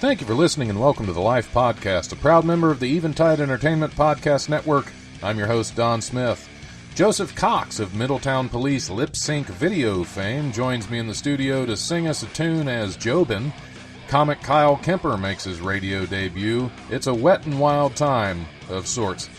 Thank you for listening and welcome to the Life Podcast, a proud member of the Eventide Entertainment Podcast Network. I'm your host, Don Smith. Joseph Cox of Middletown Police lip sync video fame joins me in the studio to sing us a tune as Jobin. Comic Kyle Kemper makes his radio debut. It's a wet and wild time of sorts.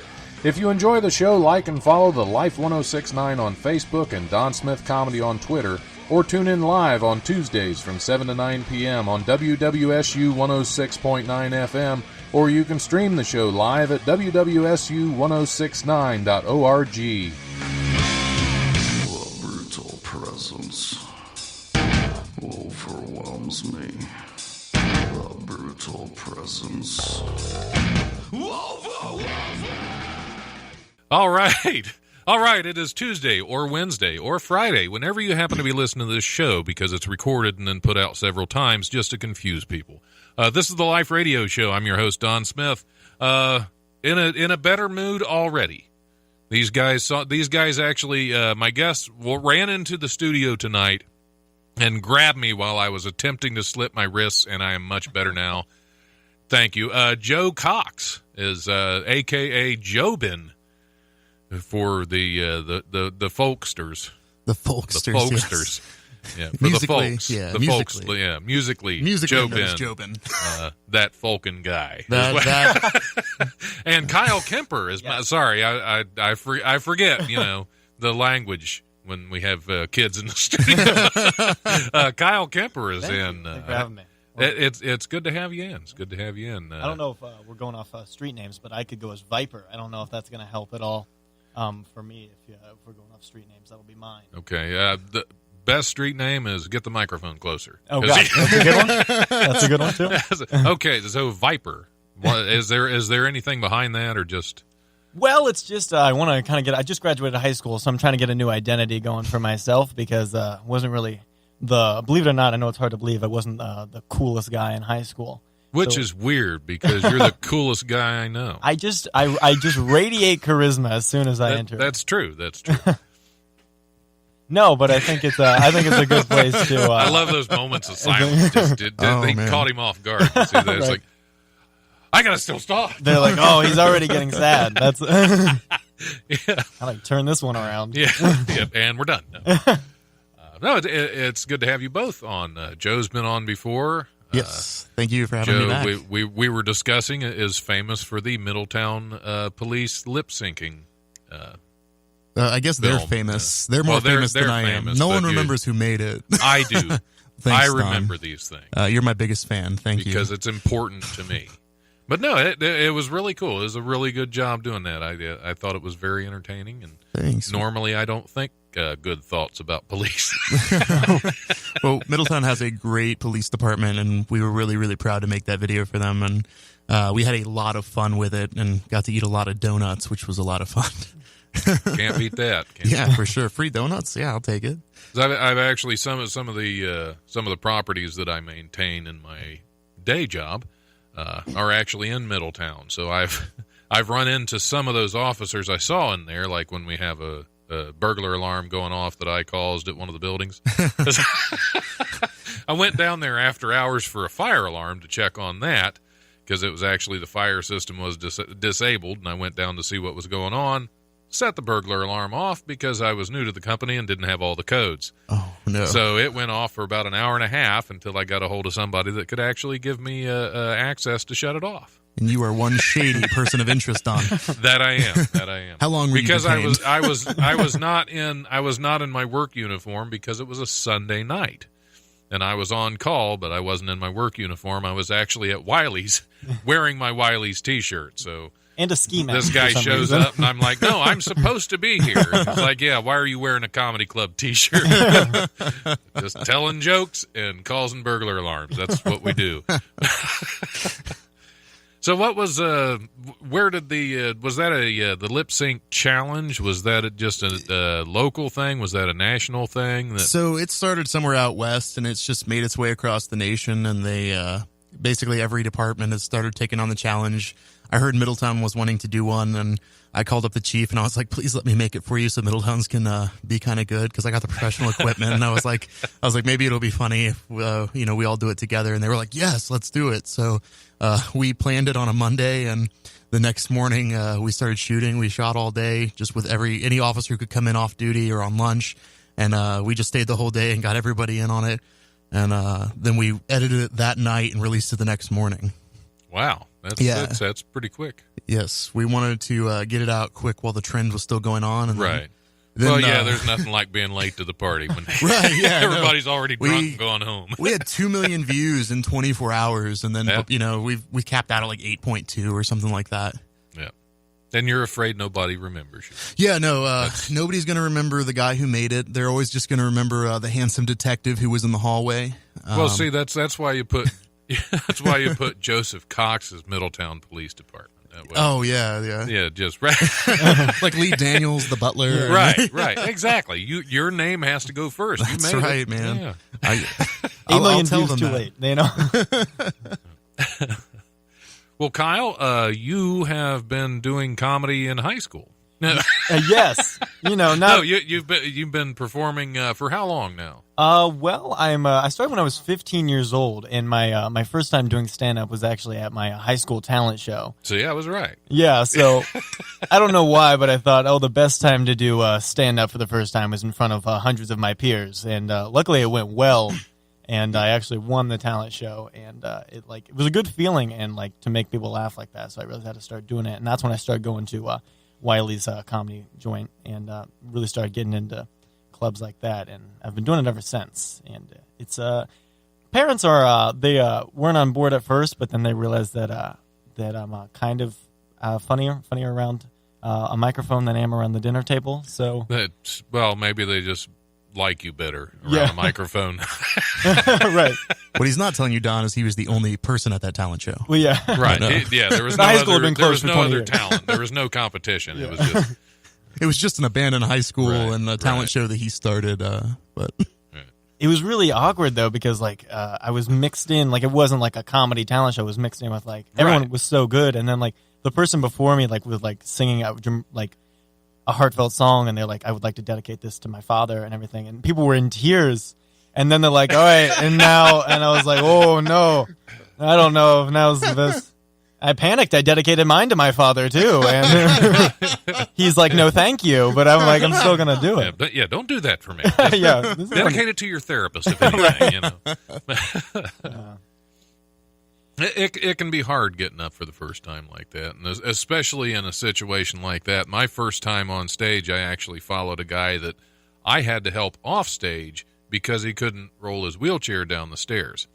If you enjoy the show, like and follow the Life 1069 on Facebook and Don Smith Comedy on Twitter, or tune in live on Tuesdays from 7 to 9 p.m. on WWSU 106.9 FM, or you can stream the show live at wwsu1069.org. The brutal presence overwhelms me. The brutal presence overwhelms me. All right, it is Tuesday or Wednesday or Friday, whenever you happen to be listening to this show, because it's recorded and then put out several times just to confuse people. This is the Life Radio Show. I'm your host, Don Smith. In a better mood already. These guys actually, my guests ran into the studio tonight and grabbed me while I was attempting to slip my wrists, and I am much better now. Thank you. Joe Cox is a.k.a. Jobin. For the folksters. The folksters. Yes. Yeah, for musically, the folks. Yeah, the musically. folks, yeah, musically Jobin. That Falcon guy. That. And Kyle Kemper is sorry, I forget, the language when we have kids in the studio. Kyle Kemper is in. Thanks for having me. It's good to have you in. It's good to have you in. I don't know if we're going off street names, but I could go as Viper. I don't know if that's going to help at all. For me, if we're going off street names, that'll be mine. Okay. The best street name is get the microphone closer. Oh, God. That's a good one? That's a good one, too? Okay, so Viper. Is there anything behind that, or just... Well, it's just I want to kind of I just graduated high school, so I'm trying to get a new identity going for myself because I wasn't really believe it or not, I know it's hard to believe, I wasn't the coolest guy in high school. Which is weird because you're the coolest guy I know. I just radiate charisma as soon as I enter. That's true. That's true. No, but I think it's a good place to. I love those moments of silence. They caught him off guard. See that? It's like, I gotta still stop. They're like, oh, he's already getting sad. That's yeah. I like turn this one around. Yeah, and we're done. No, it's good to have you both on. Joe's been on before. Yes, thank you for having Joe, me back. We were discussing is famous for the Middletown Police lip syncing. I guess film. they're famous. They're more famous than I am. No one remembers who made it. I do. Thanks, I remember these things. You're my biggest fan. Thank you. Because it's important to me. But no, it was really cool. It was a really good job doing that. I thought it was very entertaining. And thanks. Normally, I don't think good thoughts about police. Well, Middletown has a great police department, and we were really, really proud to make that video for them. And we had a lot of fun with it, and got to eat a lot of donuts, which was a lot of fun. Can't beat that. For sure. Free donuts. Yeah, I'll take it. I've actually some of the properties that I maintain in my day job are actually in Middletown. So I've run into some of those officers I saw in there, like when we have a burglar alarm going off that I caused at one of the buildings. I went down there after hours for a fire alarm to check on that because it was actually the fire system was disabled, and I went down to see what was going on. Set the burglar alarm off because I was new to the company and didn't have all the codes. Oh, no. So it went off for about an hour and a half until I got a hold of somebody that could actually give me access to shut it off. And you are one shady person of interest, Don. That I am. How long were you because detained? I was not in my work uniform because it was a Sunday night. And I was on call, but I wasn't in my work uniform. I was actually at Wiley's wearing my Wiley's t-shirt. So and a ski mask. This guy shows up, and I'm like, no, I'm supposed to be here. And he's like, yeah, why are you wearing a comedy club T-shirt? Just telling jokes and causing burglar alarms. That's what we do. So what was, where did was that the lip sync challenge? Was that just a local thing? Was that a national thing? So it started somewhere out west, and it's just made its way across the nation, and they, basically every department has started taking on the challenge. I heard Middletown was wanting to do one, and I called up the chief and I was like, please let me make it for you so Middletowns can be kind of good, because I got the professional equipment. And I was like, maybe it'll be funny if we all do it together. And they were like, yes, let's do it. So we planned it on a Monday, and the next morning we started shooting. We shot all day, just with any officer who could come in off duty or on lunch, and we just stayed the whole day and got everybody in on it. And then we edited it that night and released it the next morning. Wow. That's pretty quick. Yes, we wanted to get it out quick while the trend was still going on. And right. Then, there's nothing like being late to the party when right, yeah, everybody's already drunk and gone home. We had 2 million views in 24 hours, and then we capped out at like 8.2 or something like that. Yeah. And you're afraid nobody remembers you. Yeah, no, nobody's going to remember the guy who made it. They're always just going to remember the handsome detective who was in the hallway. Well, see, that's why you put Joseph Cox as Middletown Police Department. Oh, yeah. Yeah, just right. Like Lee Daniels, the butler. Right, exactly. Your name has to go first. That's you made right, it. man. Yeah. 8 million tell views them too that. late. Well, Kyle, you have been doing comedy in high school. Yes. You've been performing for how long now? Well, I started when I was 15 years old, and my first time doing stand-up was actually at my high school talent show. So yeah, I was right. Yeah, so I don't know why, but I thought, the best time to do stand-up for the first time was in front of hundreds of my peers, and luckily it went well, and I actually won the talent show, and it was a good feeling, and to make people laugh like that, so I really had to start doing it, and that's when I started going to Wiley's comedy joint, and really started getting into clubs like that, and I've been doing it ever since. And it's parents are they weren't on board at first, but then they realized that I'm kind of funnier around a microphone than I am around the dinner table. So maybe they just like you better around a microphone. Right. What he's not telling you, Don, is he was the only person at that talent show. Well, yeah. Right. There was no high school other, had been there closed was for no 20 other years. talent. There was no competition. It was just It was just an abandoned high school and a talent right. show that he started. But it was really awkward though, because I was mixed in, it wasn't like a comedy talent show. It was mixed in with everyone was so good, and then the person before me was singing out a heartfelt song, and they're like, I would like to dedicate this to my father and everything, and people were in tears, and then they're like, all right, and I was like, oh no, I don't know if now's the best. I panicked. I dedicated mine to my father too, and he's like, "No, thank you." But I'm like, I'm still gonna do it. But don't do that for me. Just Yeah, dedicate it to your therapist, if anything. It can be hard getting up for the first time like that, and especially in a situation like that. My first time on stage, I actually followed a guy that I had to help off stage because he couldn't roll his wheelchair down the stairs,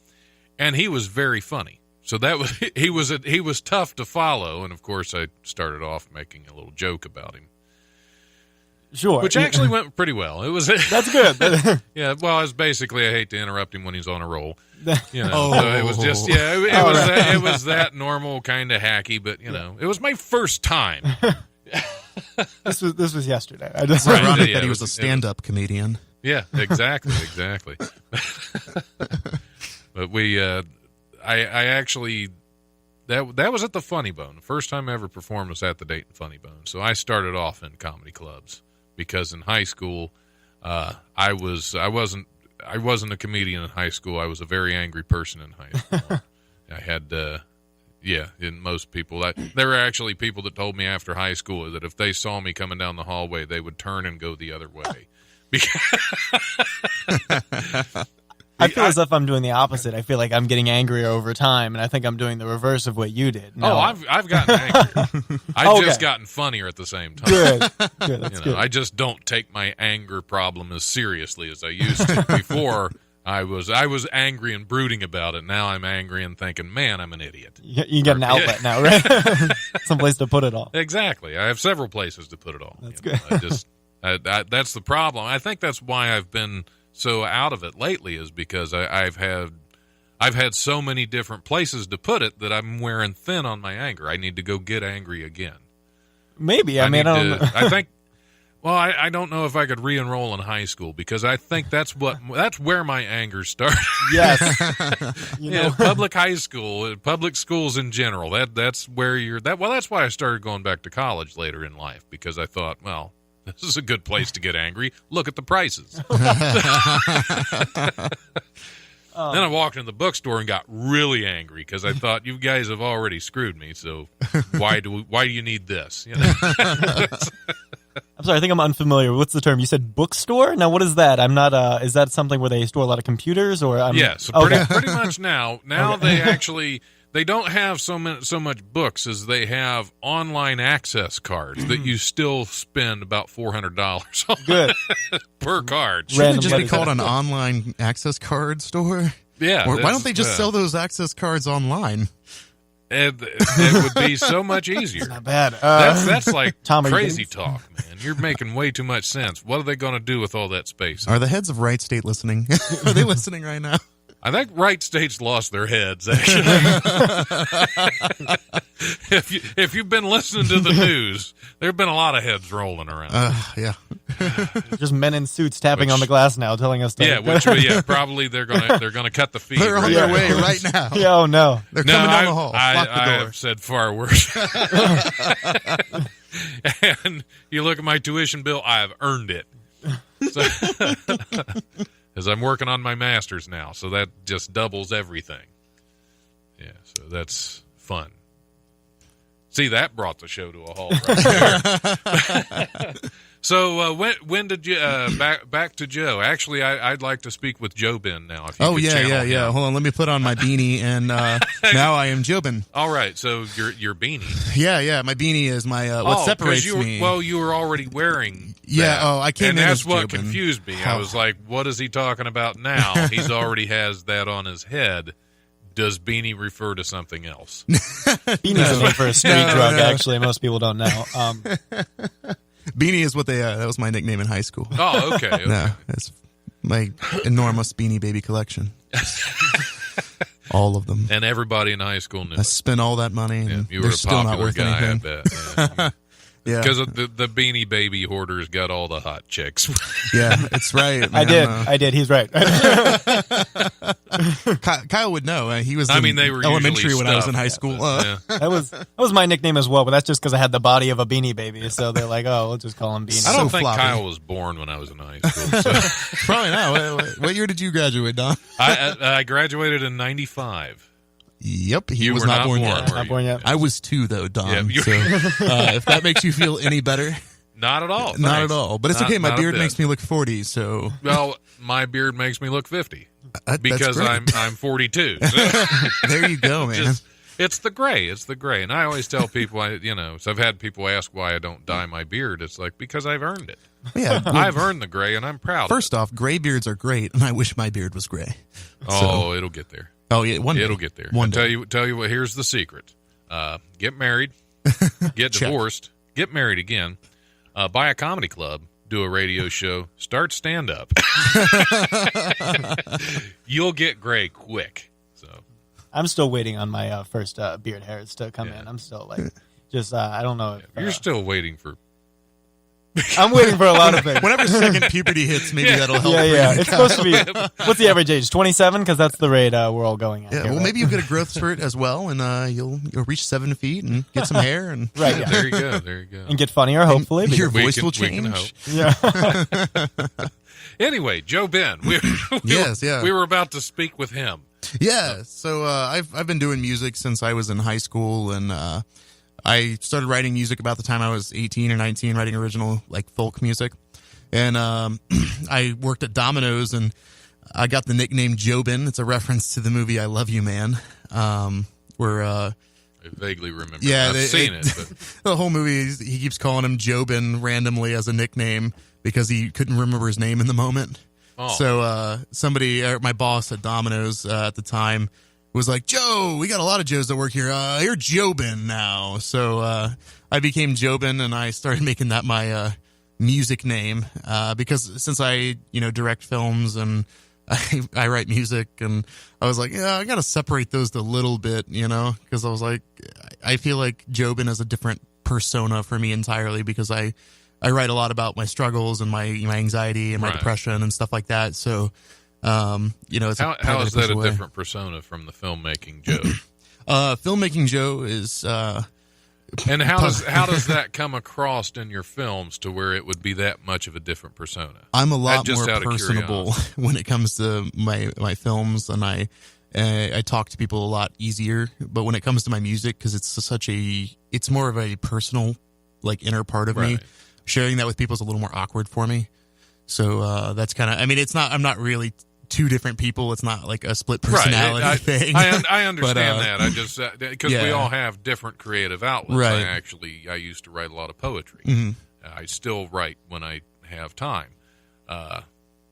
and he was very funny. So he was tough to follow, and of course I started off making a little joke about him. Sure, which actually went pretty well. It was that's good. Yeah, well, it's basically I hate to interrupt him when he's on a roll. So it was just it was that normal kind of hacky, but it was my first time. This was yesterday. It's ironic that he was a stand-up comedian. Yeah, exactly. But I actually that was at the Funny Bone. The first time I ever performed was at the Dayton Funny Bone. So I started off in comedy clubs because in high school I wasn't a comedian in high school. I was a very angry person in high school. I had in most people there were actually people that told me after high school that if they saw me coming down the hallway they would turn and go the other way. I feel as if I'm doing the opposite. I feel like I'm getting angrier over time, and I think I'm doing the reverse of what you did. No. Oh, I've gotten angrier. I've just gotten funnier at the same time. Good. That's good. I just don't take my anger problem as seriously as I used to. Before, I was angry and brooding about it. Now I'm angry and thinking, man, I'm an idiot. You get an outlet now, right? Some place to put it all. Exactly. I have several places to put it all. That's good. That's the problem. I think that's why I've been so out of it lately, is because I've had so many different places to put it that I'm wearing thin on my anger. I need to go get angry again. Maybe. I don't know. I think Well, I don't know if I could re-enroll in high school because I think that's where my anger started. Yes. Public high school, public schools in general. That's where that's why I started going back to college later in life, because I thought, well, this is a good place to get angry. Look at the prices. Then I walked into the bookstore and got really angry because I thought, you guys have already screwed me. So why do you need this? I'm sorry, I think I'm unfamiliar. What's the term? You said bookstore? Now, what is that? I'm not. Is that something where they store a lot of computers? Or yes, pretty much now. Now they don't have so much books as they have online access cards that you still spend about $400 on. Good. Per card. Shouldn't it just be called an online access card store? Yeah. Or why don't they just sell those access cards online? It would be so much easier. Not bad. That's like Tom, crazy talk, man. You're making way too much sense. What are they going to do with all that space? Are the heads of Wright State listening? Are they listening right now? I think Wright State's lost their heads, actually. if you've been listening to the news, there have been a lot of heads rolling around. Yeah. Just men in suits tapping on the glass now, telling us that. Yeah, probably they're gonna cut the feed. They're on their way right now. Yeah, oh no. They're coming down the hall. Lock the I door. have said far worse. And you look at my tuition bill, I have earned it. As I'm working on my master's now, so that just doubles everything. Yeah, so that's fun. See, that brought the show to a halt right there. So when did you back to Joe? Actually, I'd like to speak with Jobin now. If you could channel him. Hold on, let me put on my beanie, and now I am Jobin. All right, so your beanie. Yeah, my beanie is my what separates me. Well, you were already wearing. Yeah, that, I came and in that's as what Jobin. confused me. I was like, what is he talking about now? He's already has that on his head. Does beanie refer to something else? Beanie's a name for a street drug, actually. Most people don't know. Beanie is what that was my nickname in high school. Oh, okay. No, it's my enormous Beanie Baby collection. All of them. And everybody in high school knew. I spent all that money, and you were they're a still not popular worth guy, anything. I bet. Yeah. Because the Beanie Baby hoarders got all the hot chicks. Yeah, it's right. I Man. did. I did. He's right. Kyle would know. He was I mean, they were elementary usually when I was in stuffed, high school. Yeah. That was my nickname as well, but that's just because I had the body of a Beanie Baby. So they're like, oh, we'll just call him Beanie. I don't So think floppy. Kyle was born when I was in high school. So. Probably not. What year did you graduate, Don? I graduated in 95. Yep, he You was were not born yet. were Not you? born yet. I was 2, though, Don. Yeah, so if that makes you feel any better, Not at all. not thanks. at all. But it's Not- okay. My not a beard bit. makes me look 40, so Well, my beard makes me look 50 that's because great. I'm 42. There you go, man. It's the gray. It's the gray. And I always tell people, so I've had people ask why I don't dye my beard. It's like, because I've earned it. Yeah. I've earned the gray, and I'm proud First off, gray beards are great, and I wish my beard was gray. of it. Oh, it'll get there. Oh yeah, one day. It'll get there. One I'll day. tell you what, here's the secret. Get married, get Check. divorced, get married again, buy a comedy club, do a radio show, start stand-up. You'll get gray quick. So I'm still waiting on my first beard hairs to come in. I'm still like, I don't know. If, you're still waiting for... I'm waiting for a lot of things. Whenever second puberty hits, maybe that'll help. Yeah. bring It's it supposed to be. What's the average age? 27, because that's the rate we're all going at. Yeah, here, well, right? maybe you'll get a growth spurt as well, and you'll reach 7 feet and get some hair, and Right. Yeah. There you go. There you go. And get funnier, hopefully. your We voice can- will we can change. hope. Yeah. Anyway, Joe Ben. Yes, yeah. We were about to speak with him. Yeah, so I've been doing music since I was in high school, and I started writing music about the time I was 18 or 19, writing original like folk music. And I worked at Domino's, and I got the nickname Jobin. It's a reference to the movie I Love You, Man. Where I vaguely remember. Yeah, I've seen it. But the whole movie, he keeps calling him Jobin randomly as a nickname because he couldn't remember his name in the moment. Oh. So my boss at Domino's at the time was like, Joe, we got a lot of Joes that work here. You're Jobin now. So I became Jobin, and I started making that my music name because since I direct films and I write music, and I was like, yeah, I got to separate those a little bit, because I was like, I feel like Jobin is a different persona for me entirely because I I write a lot about my struggles and my anxiety and my depression and stuff like that. So, it's how is that a different persona from the filmmaking Joe? Filmmaking Joe is, and how does that come across in your films to where it would be that much of a different persona? I'm a lot more personable when it comes to my films, and I talk to people a lot easier. But when it comes to my music, because it's more of a personal, like, inner part of me, sharing that with people is a little more awkward for me. So that's kind of, I mean, I'm not really two different people. It's not like a split personality thing. I understand that. I just, because we all have different creative outlets. Right. I used to write a lot of poetry. Mm-hmm. I still write when I have time,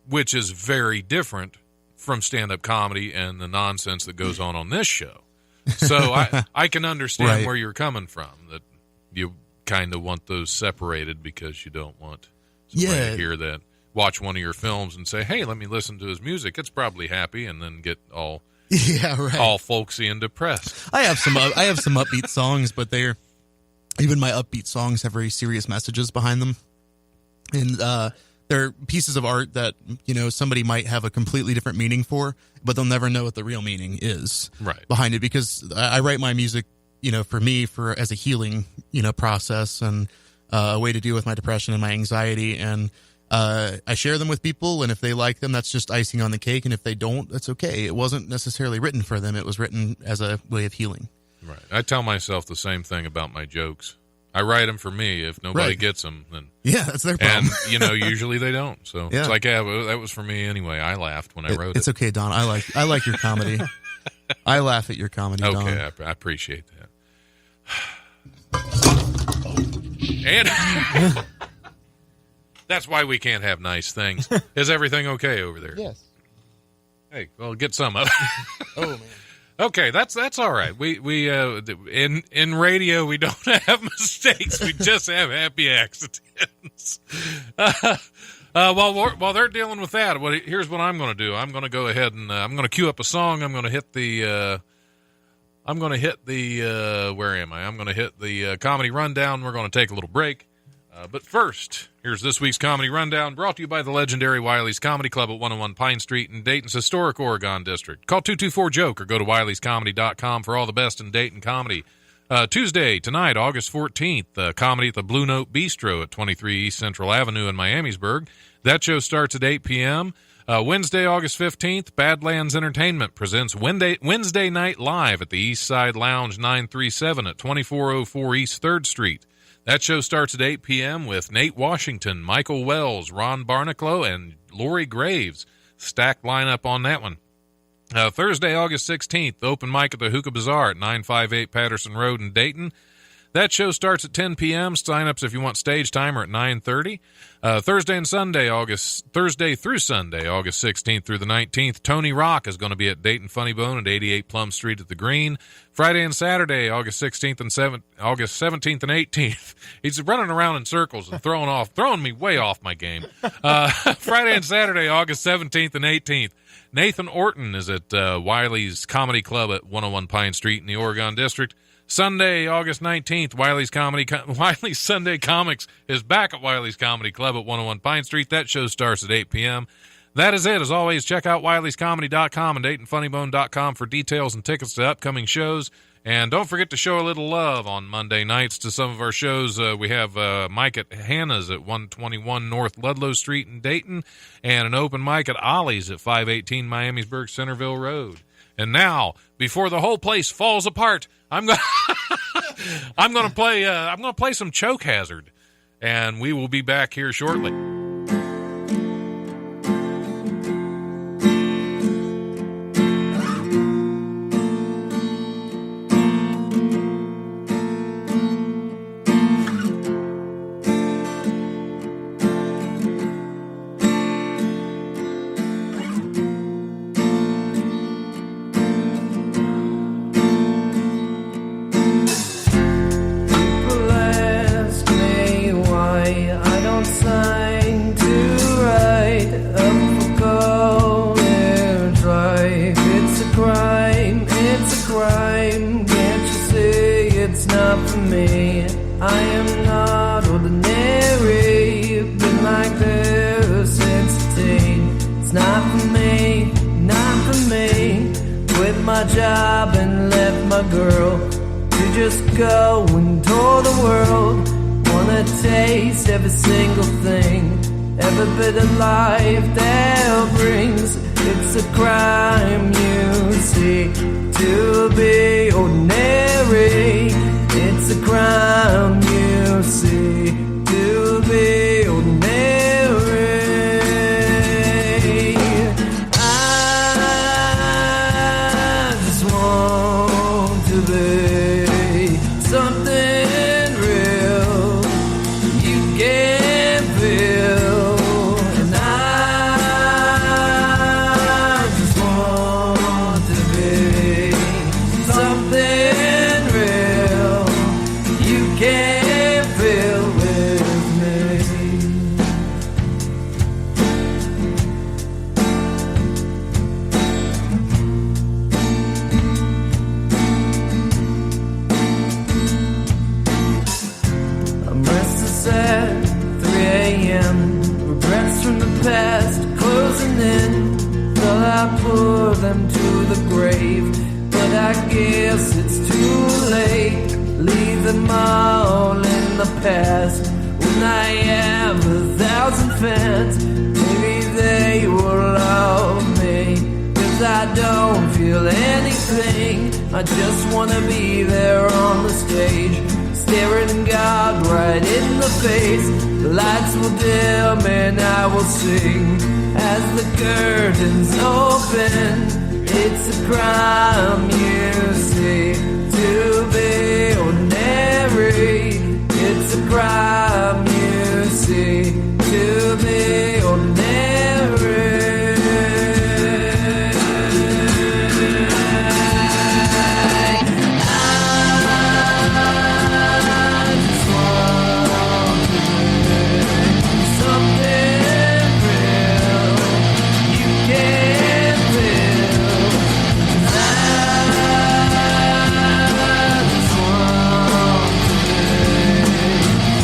which is very different from stand-up comedy and the nonsense that goes on this show. So I can understand where you're coming from, that you kind of want those separated because you don't want somebody to hear that, watch one of your films and say, hey, let me listen to his music. It's probably happy, and then get all all folksy and depressed. I have some upbeat songs, but even my upbeat songs have very serious messages behind them. And they're pieces of art that, somebody might have a completely different meaning for, but they'll never know what the real meaning is behind it, because I write my music, for me, as a healing, process, and a way to deal with my depression and my anxiety. And I share them with people, and if they like them, that's just icing on the cake. And if they don't, that's okay. It wasn't necessarily written for them. It was written as a way of healing. Right. I tell myself the same thing about my jokes. I write them for me. If nobody gets them, then that's their problem. And usually they don't. So it's like, that was for me anyway. I laughed when I wrote it. It's okay, Don. I like your comedy. I laugh at your comedy, Don. Okay, I appreciate that. And that's why we can't have nice things. Is everything okay over there? Yes. Hey, well, get some of it. Oh, man. Okay, that's all right. We in radio we don't have mistakes. We just have happy accidents. While they're dealing with that, here's what I'm going to do. I'm going to go ahead and I'm going to cue up a song. I'm going to hit the where am I? I'm going to hit the comedy rundown. We're going to take a little break. But first, here's this week's Comedy Rundown, brought to you by the legendary Wiley's Comedy Club at 101 Pine Street in Dayton's historic Oregon District. Call 224-JOKE or go to wileyscomedy.com for all the best in Dayton comedy. Tuesday, tonight, August 14th, comedy at the Blue Note Bistro at 23 East Central Avenue in Miamisburg. That show starts at 8 p.m. Wednesday, August 15th, Badlands Entertainment presents Wednesday Night Live at the East Side Lounge 937 at 2404 East 3rd Street. That show starts at 8 p.m. with Nate Washington, Michael Wells, Ron Barnacle, and Lori Graves. Stacked lineup on that one. Thursday, August 16th, open mic at the Hookah Bazaar at 958 Patterson Road in Dayton. That show starts at 10 p.m. Sign-ups if you want stage time are at 9:30. Thursday through Sunday, August 16th through the 19th, Tony Rock is going to be at Dayton Funny Bone at 88 Plum Street at the Green. Friday and Saturday, August 16th and August 17th and 18th. He's running around in circles and throwing me way off my game. Friday and Saturday, August 17th and 18th. Nathan Orton is at Wiley's Comedy Club at 101 Pine Street in the Oregon District. Sunday, August 19th, Wiley's Sunday Comics is back at Wiley's Comedy Club at 101 Pine Street. That show starts at 8 p.m. That is it. As always, check out wileyscomedy.com and DaytonFunnyBone.com for details and tickets to upcoming shows. And don't forget to show a little love on Monday nights to some of our shows. We have Mike at Hannah's at 121 North Ludlow Street in Dayton, and an open mic at Ollie's at 518 Miamisburg Centerville Road. And now, before the whole place falls apart, I'm going to play some Choke Hazard, and we will be back here shortly. I am not ordinary. for me, not for me. Quit my job and left my girl to just go and tour the world. Wanna taste every single thing, every bit of life that brings. It's a crime, you see, to be ordinary. It's a crime, you see, to be ordinary. I just want to be something real you can feel, and I just want to be something real you can feel with me. I'm restless at 3 a.m. Regrets from the past closing in. Thought I put them to the grave, but I guess it's too late. Leave them all in the past. When I have 1,000 fans, maybe they will love me. 'Cause I don't feel anything. I just wanna be there on the stage, staring God right in the face. The lights will dim and I will sing as the curtains open. It's a crime, you see, to be ordinary. It's a crime, you see, to be ordinary.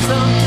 Something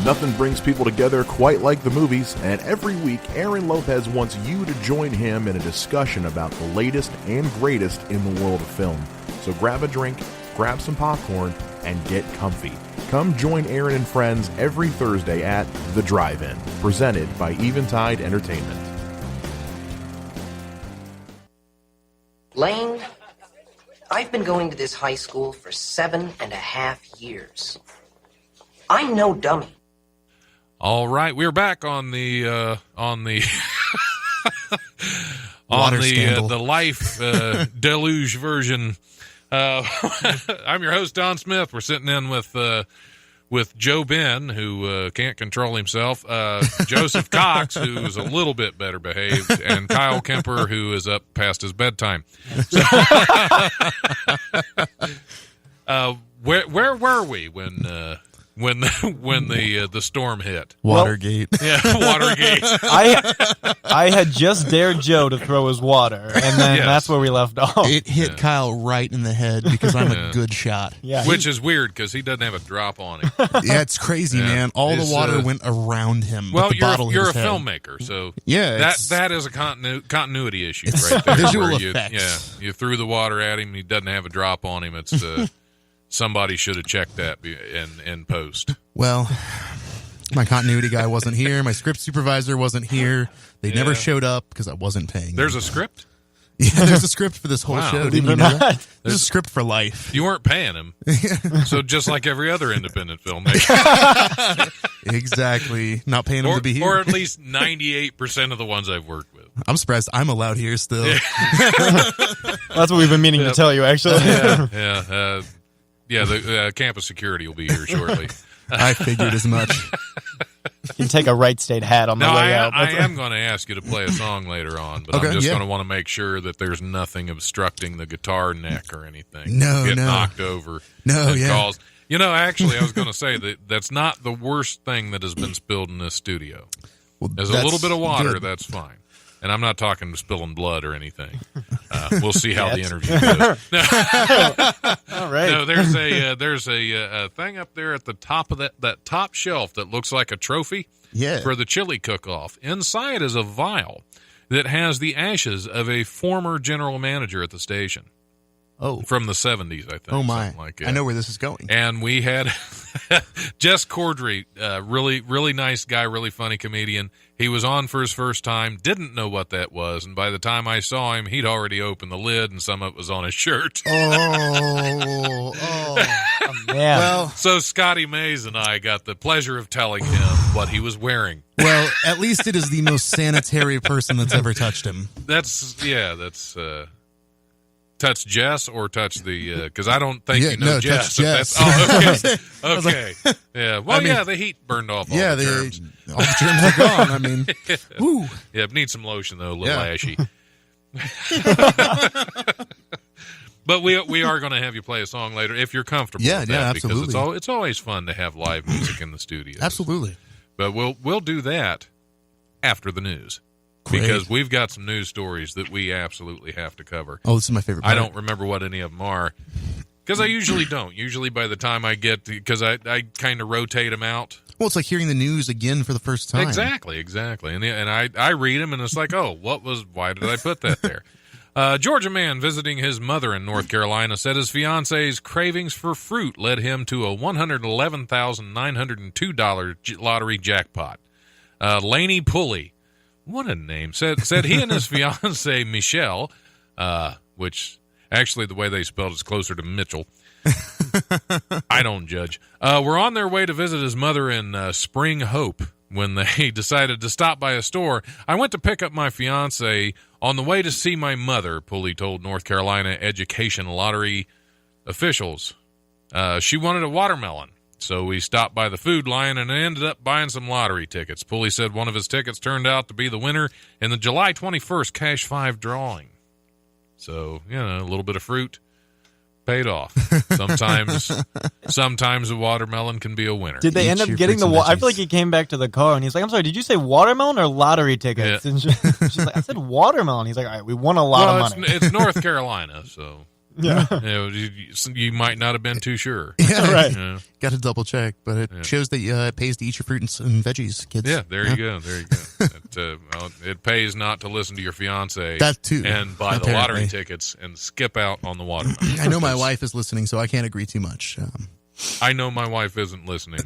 Nothing brings people together quite like the movies, and every week Aaron Lopez wants you to join him in a discussion about the latest and greatest in the world of film. So grab a drink, grab some popcorn, and get comfy. Come join Aaron and friends every Thursday at The Drive-In, presented by Eventide Entertainment. Lane, I've been going to this high school for 7.5 years. I'm no dummy. All right, we're back on the Water scandal. the life deluge version. I'm your host, Don Smith. We're sitting in with Joe Ben, who can't control himself, Joseph Cox, who's a little bit better behaved, and Kyle Kemper, who is up past his bedtime. So, where were we when the storm hit? Watergate. Yeah, Watergate. I had just dared Joe to throw his water, and then Yes. that's where we left off. It hit Kyle right in the head because I'm a good shot. Yeah, Which is weird because he doesn't have a drop on him. Yeah, it's crazy, Yeah. man. All It's, the water went around him. Well, but the bottle hit you're a his head. filmmaker, so Yeah, that is a continuity issue It's right there. visual where you, effects. yeah, you threw the water at him, he doesn't have a drop on him. It's somebody should have checked that in post. Well, my continuity guy wasn't here. My script supervisor wasn't here. They never showed up because I wasn't paying. There's them. a script? Yeah, there's a script for this whole Wow. show. Believe Didn't it you know or that? not. There's a script for life. You weren't paying him. So just like every other independent filmmaker. Exactly. Not paying him to be here. Or at least 98% of the ones I've worked with. I'm surprised I'm allowed here still. That's what we've been meaning to tell you, actually. Yeah, the campus security will be here shortly. I figured as much. You can take a Wright State hat on the No, way I out. am going to ask you to play a song later on, but Okay, I'm just yeah. going to want to make sure that there's nothing obstructing the guitar neck or anything. No, Get no. knocked over. No, and yeah. Calls. Actually, I was going to say that's not the worst thing that has been spilled in this studio. Well, There's a that's little bit of water, good. that's fine. And I'm not talking spilling blood or anything. We'll see how the interview goes. All right. No, there's a thing up there at the top of that top shelf that looks like a trophy Yeah. for the chili cook-off. Inside is a vial that has the ashes of a former general manager at the station Oh. from the 70s, I think. Oh, my. something like that. I know where this is going. And we had Jess Cordry, really, really nice guy, really funny comedian. He was on for his first time, didn't know what that was, and by the time I saw him, he'd already opened the lid, and some of it was on his shirt. Oh. Man. Well, So Scotty Mays and I got the pleasure of telling him what he was wearing. well, at least it is the most sanitary person that's ever touched him. That's touch Jess or touch the because I don't think Yeah, you know no, Jess. touch If Jess. that's, okay. Yeah. Well, I mean, the heat burned off all Yeah, the germs. all the germs are gone. I mean, woo. Yeah, it needs some lotion though, a little Yeah. ashy. But we are going to have you play a song later if you're comfortable. Yeah, with yeah, that, because absolutely. it's always fun to have live music in the studio. Absolutely. But we'll do that after the news. Great. Because we've got some news stories that we absolutely have to cover. Oh, this is my favorite part. I don't remember what any of them are because I usually don't. Usually by the time I get because I kind of rotate them out. Well, it's like hearing the news again for the first time. Exactly. And I read them and it's like, oh, why did I put that there? Georgia man visiting his mother in North Carolina said his fiance's cravings for fruit led him to a $111,902 lottery jackpot. Laney Pulley. What a name. Said he and his fiancee, Michelle, which actually the way they spelled it's closer to Mitchell. I don't judge. Were on their way to visit his mother in Spring Hope when they decided to stop by a store. I went to pick up my fiancee on the way to see my mother, Pulley told North Carolina Education Lottery officials. She wanted a watermelon. So we stopped by the food line and ended up buying some lottery tickets. Pulley said one of his tickets turned out to be the winner in the July 21st Cash 5 drawing. So, a little bit of fruit paid off. Sometimes a watermelon can be a winner. Did they Eat end up your getting fruits the? and I feel veggies. like he came back to the car and he's like, "I'm sorry, did you say watermelon or lottery tickets?" Yeah. And she's like, "I said watermelon." He's like, "All right, we won a lot of money." It's North Carolina, so Yeah. You might not have been too sure. Yeah, Right. Yeah. Got to double check, but it shows that it pays to eat your fruit and veggies, kids. Yeah, there you go. There you go. It pays not to listen to your fiance. That too, and buy the apparently. lottery tickets and skip out on the watermelon. I know my wife is listening, so I can't agree too much. I know my wife isn't listening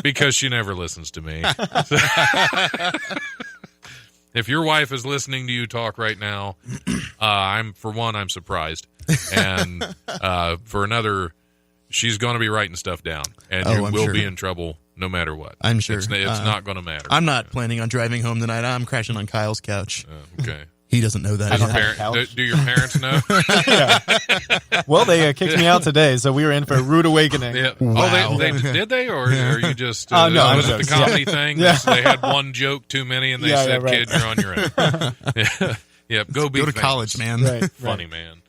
because she never listens to me. If your wife is listening to you talk right now, I'm surprised, and for another, she's going to be writing stuff down, and you I'm will sure. be in trouble no matter what. I'm sure. It's not going to matter. I'm not planning on driving home tonight. I'm crashing on Kyle's couch. Okay. He doesn't know that I don't yet. have a couch. Do your parents know? Well, they kicked me out today, so we were in for a rude awakening. Yeah. Wow. Oh, they did they, or are you just? No, I'm was it the just- comedy thing? Yeah. They had one joke too many, and they Yeah, said, yeah, right. "Kid, you're on your own." Yeah, go be Go to famous. college, man. Right. Funny man.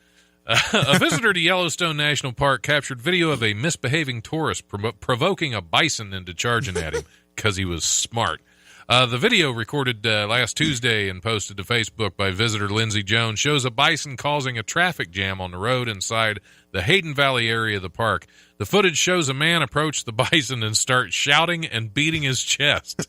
A visitor to Yellowstone National Park captured video of a misbehaving tourist provoking a bison into charging at him because he was smart. The video, recorded last Tuesday and posted to Facebook by visitor Lindsey Jones, shows a bison causing a traffic jam on the road inside the Hayden Valley area of the park. The footage shows a man approach the bison and start shouting and beating his chest.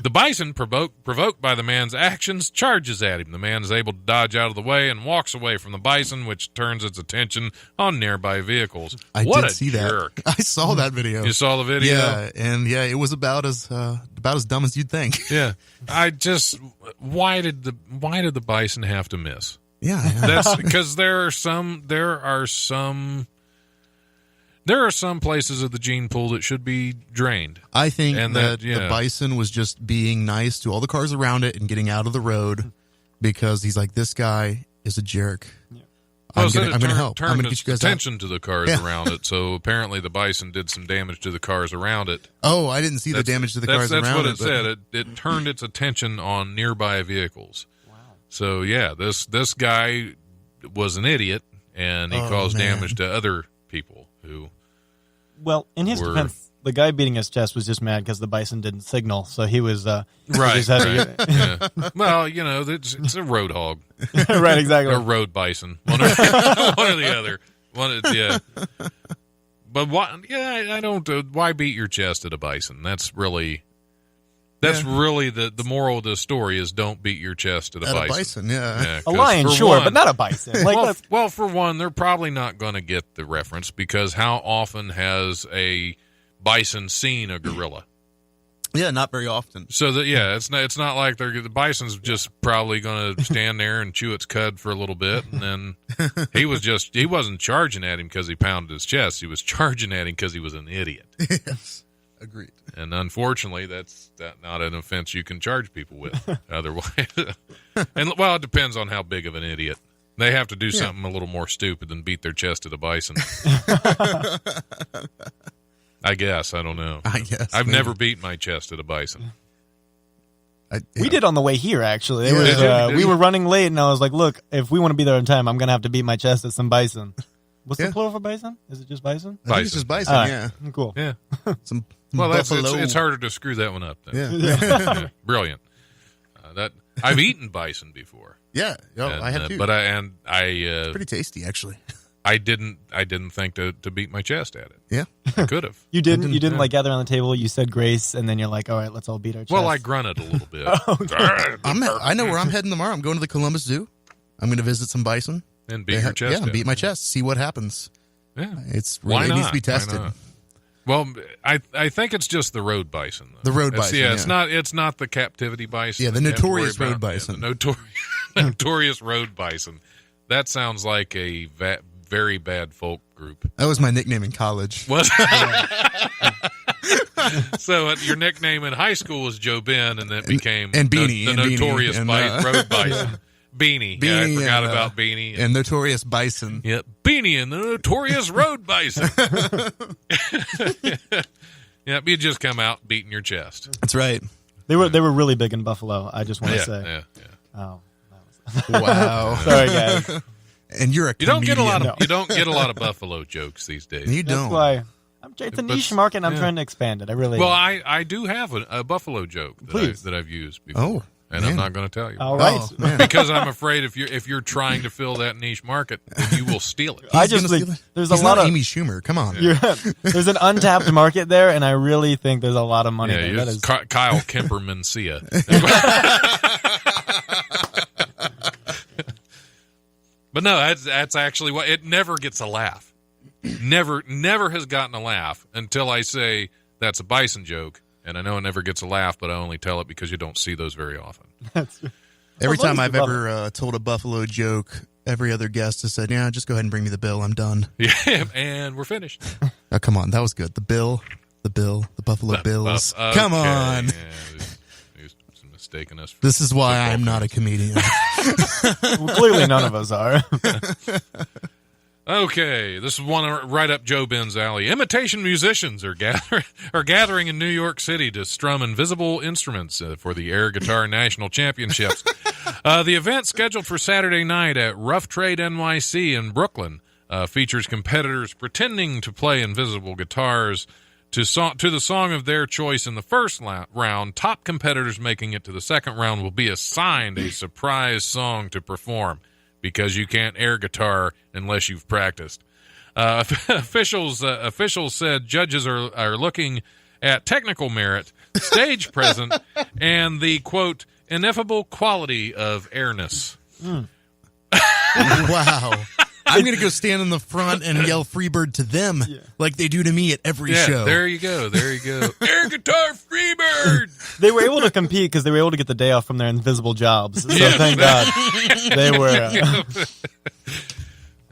The bison, provoked by the man's actions, charges at him. The man is able to dodge out of the way and walks away from the bison, which turns its attention on nearby vehicles. I What did a see jerk. that. I saw that video. You saw the video? Yeah, and it was about as dumb as you'd think. Yeah. Why did the bison have to miss? Yeah, That's because there are some places of the gene pool that should be drained. I think And that that, yeah. the bison was just being nice to all the cars around it and getting out of the road because he's like, this guy is a jerk. I'm so going it to help. I'm Turned going to get its you guys out. attention to the cars Yeah. around it. So apparently the bison did some damage to the cars around it. Oh, I didn't see the damage to the cars that's around what it. it but- said. It turned its attention on nearby vehicles. Wow. So yeah, this guy was an idiot, and he caused man. damage to other people who. Well, in his Were- defense, the guy beating his chest was just mad because the bison didn't signal, so he was Right. just had right. Yeah. Well, it's a road hog. right, exactly. Or road bison, one or the other. Yeah. But I don't. Why beat your chest at a bison? That's really the moral of the story is don't beat your chest at a bison. Yeah. A 'cause lion, for sure, one- but not a bison. Like, well, for one, they're probably not going to get the reference because how often has a bison seen a gorilla? Yeah, not very often. So that it's not like the bison's just probably going to stand there and chew its cud for a little bit, and then he wasn't charging at him because he pounded his chest. He was charging at him because he was an idiot. Yes, agreed. And unfortunately, that's not an offense you can charge people with. Otherwise, and well, it depends on how big of an idiot. They have to do something a little more stupid than beat their chest at a bison. I guess. I don't know. I guess. I've maybe. never beat my chest at a bison. we did on the way here, actually. It Yeah. was, Did you? we were running late, and I was like, look, if we want to be there on time, I'm going to have to beat my chest at some bison. What's Yeah. the plural for bison? Is it just bison? I think it's just bison, All right. yeah. Cool. Yeah. Some Well, buffalo. it's harder to screw that one up. Then. Yeah. Yeah. Brilliant. I've eaten bison before. Yeah. Oh, And, I have too. But I Pretty tasty, actually. I didn't think to beat my chest at it. Yeah. I could have. You didn't yeah. like gather on the table, you said grace, and then you're like, all right, let's all beat our chest. Well, I grunted a little bit. I know where I'm heading tomorrow. I'm going to the Columbus Zoo. I'm going to visit some bison. And beat your chest. Yeah, at beat it. my chest. See what happens. Yeah. It needs to be tested. Why not? Well, I think it's just the road bison. Though. The road It's- bison, Yeah, yeah. it's not the captivity bison. Yeah, the that you have to worry notorious road about. bison. Yeah, the notorious road bison. That sounds like a very bad folk group. That was my nickname in college. What? So your nickname in high school was Joe Ben, and then it became and Beanie, the and Beanie, notorious and, road bison. Beanie. Yeah, I forgot and, about Beanie. And Notorious Bison. Yeah, Beanie and the notorious road bison. Yeah, you just come out beating your chest. That's right. They were really big in Buffalo, I just want to Yeah, say. yeah. Oh. Wow. Sorry, guys. And you're a You don't get a lot comedian. of you don't get a lot of Buffalo jokes these days. You That's don't. why it's a But- niche market, and I'm yeah. trying to expand it. I really Well, I do have a Buffalo joke Please. that I've used before. Oh. and I'm not going to tell you. All right. Oh, man. Because I'm afraid if you're trying to fill that niche market, then you will steal it. I He's just gonna think steal it? there's He's a lot not of Amy Schumer. Come on. there's an untapped market there, and I really think there's a lot of money Yeah, there. That it's is, Kyle Kemper Mencia. But no, that's actually what it never gets a laugh. Never has gotten a laugh until I say that's a Bison joke, and I know it never gets a laugh, but I only tell it because you don't see those very often. Every As long time as I've you ever told a Buffalo joke, every other guest has said, "Yeah, just go ahead and bring me the bill. I'm done." Yeah, and we're finished. Oh, come on, that was good. The Buffalo Bills. Come on. Yeah, he's mistaken us. For This is why football I'm not a fans. comedian. well, clearly none of us are. Okay, this is one right up Joe Ben's alley. Imitation musicians are gathering in New York City to strum invisible instruments for the Air Guitar National Championships. The event, scheduled for Saturday night at Rough Trade NYC in Brooklyn, features competitors pretending to play invisible guitars to the song of their choice in the first round. Top competitors making it to the second round will be assigned a surprise song to perform, because you can't air guitar unless you've practiced. Officials said judges are looking at technical merit, stage presence, and the, quote, ineffable quality of airness. Wow. I'm going to go stand in the front and yell Freebird to them like they do to me at every show. There you go. Air guitar Freebird! They were able to compete because they were able to get the day off from their invisible jobs. So Yeah. thank God they were.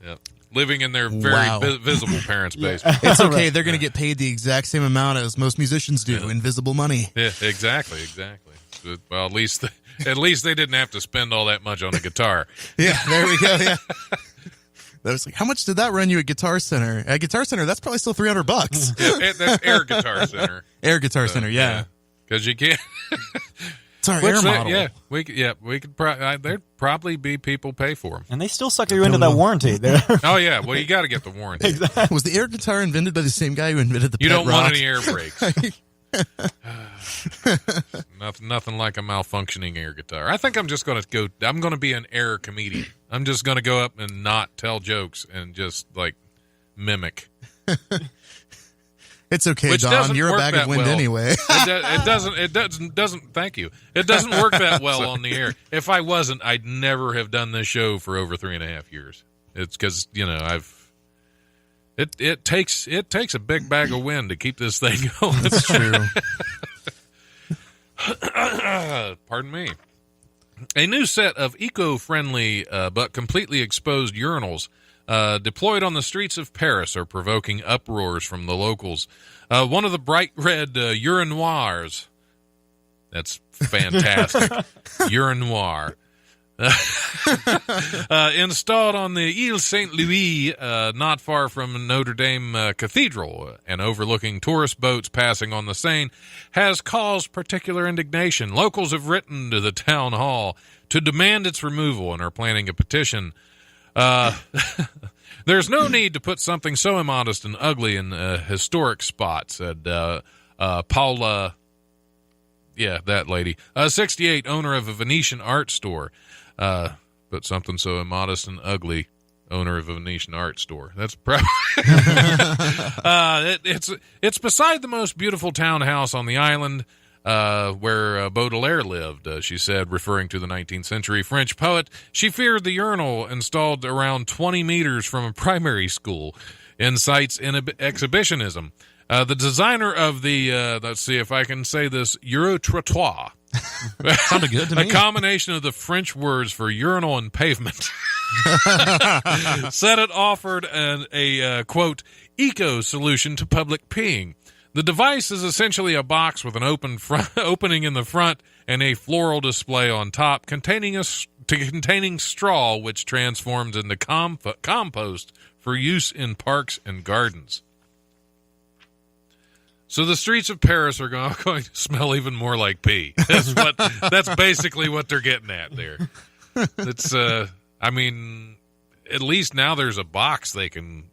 Yep. Living in their very Wow. visible parents' basement. It's okay. They're going to get paid the exact same amount as most musicians do, invisible money. Yeah, exactly. Well, at least they didn't have to spend all that much on a guitar. Yeah, there we go. Yeah. That was like, how much did that run you at Guitar Center? At Guitar Center, that's probably still $300. Yeah, that's Air Guitar Center. Air Guitar Center, yeah. Because you can't. It's our air model. Yeah, we could. There'd probably be people pay for them. And they still sucker you into that warranty. There. Oh yeah, well you got to get the warranty. Was the air guitar invented by the same guy who invented the You pet don't rock? want any air brakes. Nothing like a malfunctioning air guitar. I think I'm just going to go. I'm going to be an air comedian. I'm just going to go up and not tell jokes and just like mimic. It's okay, Which Don. doesn't You're a work bag that of wind well. anyway. It doesn't. Thank you. It doesn't work that well on the air. If I wasn't, I'd never have done this show for over 3.5 years. It's because It takes a big bag of wind to keep this thing going. That's true. Pardon me. A new set of eco-friendly but completely exposed urinals deployed on the streets of Paris are provoking uproars from the locals. One of the bright red urinoirs. That's fantastic. Urinoir. Installed on the Ile Saint Louis, not far from Notre Dame Cathedral, and overlooking tourist boats passing on the Seine, has caused particular indignation. Locals have written to the town hall to demand its removal and are planning a petition. There's no need to put something so immodest and ugly in a historic spot, said Paula. Yeah, that lady. 68, owner of a Venetian art store. But something so immodest and ugly, owner of a Venetian art store. That's probably it's beside the most beautiful townhouse on the island, where Baudelaire lived. She said, referring to the 19th century French poet. She feared the urinal installed around 20 meters from a primary school incites exhibitionism. The designer of the let's see if I can say this, Eurotrottoir. Sounded good to me. A combination of the French words for urinal and pavement. Said it offered a quote, eco solution to public peeing. The device is essentially a box with an opening in the front and a floral display on top containing straw, which transforms into compost for use in parks and gardens. So the streets of Paris are going to smell even more like pee. That's basically what they're getting at there. It's, I mean, at least now there's a box they can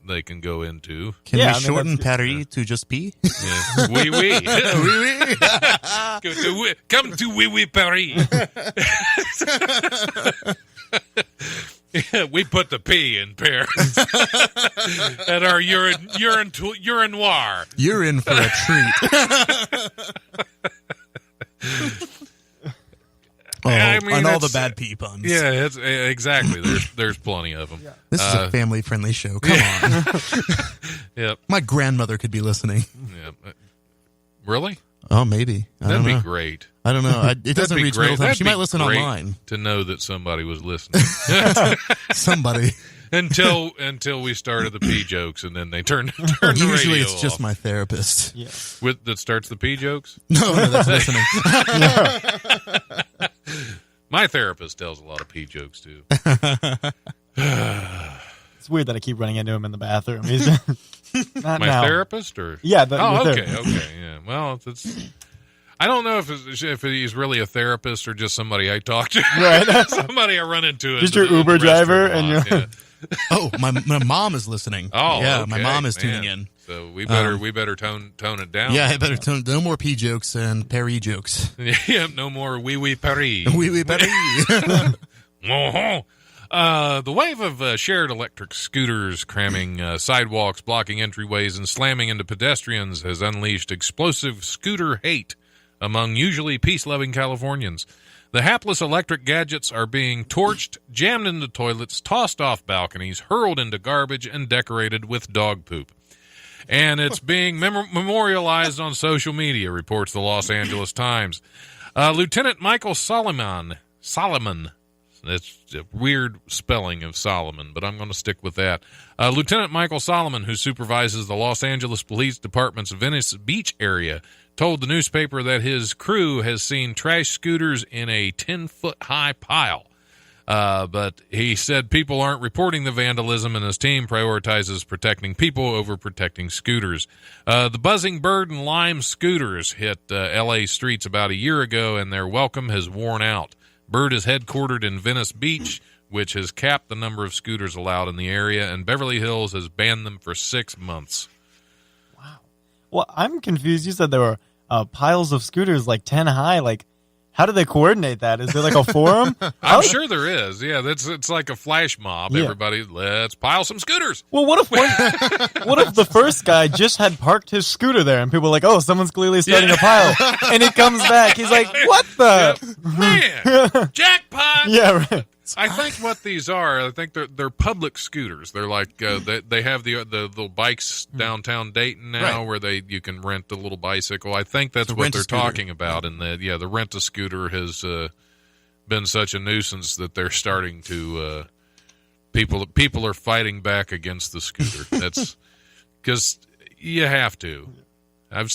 go into. Can Yeah, we I mean, shorten that's- Paris to just P? Yeah. Oui, oui. Come to Oui, oui, Paris. We put the P in Paris at our urinoir. You're in for a treat. Oh, I mean, and all the it's- bad P puns. Yeah, it's exactly. There's plenty of them. This is a family-friendly show. Come on. Yep. My grandmother could be listening. Yeah. Really? Oh, maybe. I That'd don't be know. great. I don't know. It That'd doesn't be reach great. Middletown. That'd She be might listen great online. to know that somebody was listening. Somebody. until we started the P jokes, and then they turned the radio Usually it's just off. my therapist. Yeah. That starts the P jokes. No, that's listening. My therapist tells a lot of P jokes too. It's weird that I keep running into him in the bathroom. He's not My now. therapist, or Yeah. oh, your okay, therapist. yeah. Well, it's. I don't know if he's really a therapist or just somebody I talk to. Right. Somebody I run into. Just in your the Uber driver restroom a and lot, you're- yeah. Oh, my mom is listening. Oh, yeah, okay, my mom is man. tuning in. So we better tone it down. Yeah, I better tone. No more P jokes and Paris jokes. Yeah, no more wee wee Paris. Oui, oui, Paris. Uh-huh. The wave of shared electric scooters cramming sidewalks, blocking entryways, and slamming into pedestrians has unleashed explosive scooter hate among usually peace-loving Californians. The hapless electric gadgets are being torched, jammed into toilets, tossed off balconies, hurled into garbage, and decorated with dog poop. And it's being memorialized on social media, reports the Los Angeles Times. Lieutenant Michael Solomon, that's a weird spelling of Solomon, but I'm going to stick with that. Lieutenant Michael Solomon, who supervises the Los Angeles Police Department's Venice Beach area, told the newspaper that his crew has seen trash scooters in a 10-foot-high pile. But he said people aren't reporting the vandalism, and his team prioritizes protecting people over protecting scooters. The Buzzing Bird and Lime scooters hit L.A. streets about a year ago, and their welcome has worn out. Bird is headquartered in Venice Beach, which has capped the number of scooters allowed in the area, and Beverly Hills has banned them for 6 months. Well, I'm confused. You said there were piles of scooters like 10 high. Like, how do they coordinate that? Is there like a forum? I'm sure there is. Yeah, it's like a flash mob. Yeah. Everybody, let's pile some scooters. Well, what if the first guy just had parked his scooter there and people were like, oh, someone's clearly starting a pile. And he comes back. He's like, what the? Man, jackpot! Yeah, right. I think what these are, I think they're public scooters. They're like they have the little bikes downtown Dayton now, Right. where you can rent a little bicycle. I think that's So what rent a they're scooter. talking about. And the rent a scooter has been such a nuisance that they're starting to people are fighting back against the scooter. That's because you have to. I've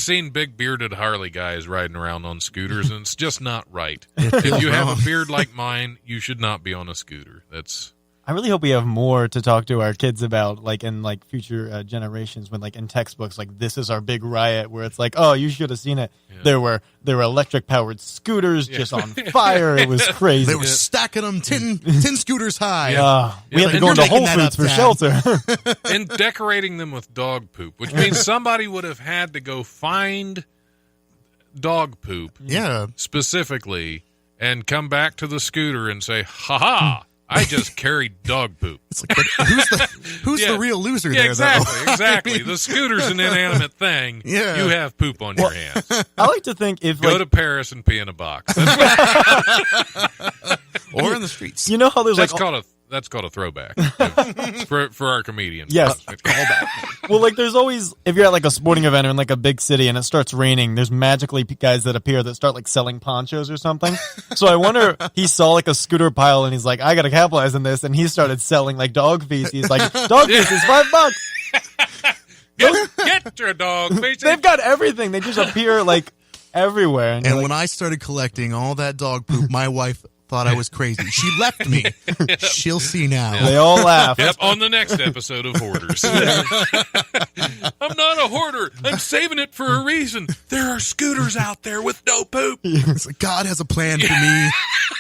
seen big bearded Harley guys riding around on scooters, and it's just not right. If you have a beard like mine, you should not be on a scooter. That's I really hope we have more to talk to our kids about, like in like future generations, when like in textbooks, like this is our big riot, where it's like, oh, you should have seen it. Yeah. There were electric powered scooters just on fire. It was crazy. They were stacking them 10 scooters high. We had to And go you're into Whole making that Foods for up, shelter. and decorating them with dog poop, which means somebody would have had to go find dog poop Yeah. specifically and come back to the scooter and say, "Ha ha! I just carried dog poop." It's like, but who's Yeah. the real loser Yeah, there, exactly, though? exactly. The scooter's an inanimate thing. Yeah. You have poop on your hands. I like to think if Go like to Paris and pee in a box. That's, Or in the streets. you know how there's like that's called a throwback for our comedians. Yes. Callback. well, like there's always, if you're at like a sporting event or in like a big city and it starts raining, there's magically guys that appear that start like selling ponchos or something. So I wonder, he saw like a scooter pile and he's like, I gotta capitalize on this, and he started selling like dog feces. Like, dog feces, $5. Get your dog. They've got everything. They just appear like everywhere. And, And you're when I started collecting all that dog poop, my wife thought I was crazy. She left me. She'll see now. they all laugh. Yep, on the next episode of Hoarders. I'm not a hoarder. I'm saving it for a reason. There are scooters out there with no poop. It's like God has a plan for me.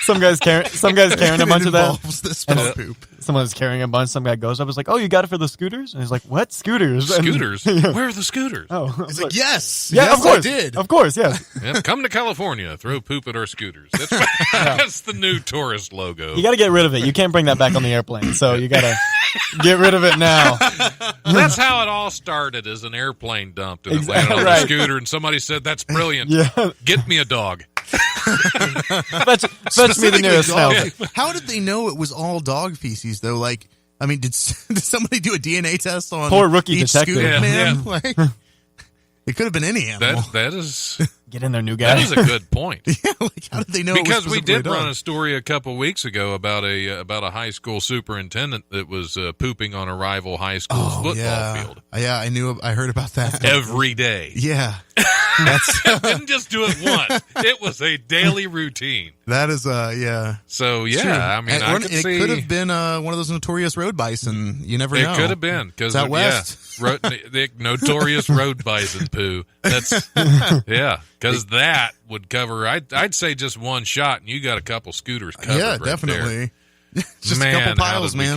Some guy's carrying a bunch of that. Involves this poop. Someone's carrying a bunch. Some guy goes up. Is like, "Oh, you got it for the scooters?" And he's like, "What scooters? Scooters? Where are the scooters? Oh, He's like, yes, yeah, yes, of course, I did. of course, yes. Yeah, come to California, throw poop at our scooters. That's the new tourist logo. You got to get rid of it. You can't bring that back on the airplane, so you got to get rid of it now. That's how it all started, as an airplane dumped and it landed on Right. a scooter, and somebody said, "That's brilliant. Yeah. Get me a dog." Fetch me the nearest Dog. smell. How did they know it was all dog feces though? Like, I mean, did somebody do a DNA test on Poor rookie each detective. scooter, Yeah, man? yeah. Like, it could have been any animal. That is Get in there, new guy. that is a good point. Yeah, like how did they know? Because it was we did specifically run dog? a story a couple weeks ago about a high school superintendent that was pooping on a rival high school's football yeah. field Yeah, I heard about that. every day. Yeah, that's Didn't just do it once. It was a daily routine. that is yeah. So yeah, True. I mean, And I could it see could have been one of those notorious road bison. You never know. it could have been because It's out west. the notorious road bison poo. That's because that would cover. I'd say just one shot, and you got a couple scooters covered. Yeah, right there. definitely. Just Man, a couple piles, how did we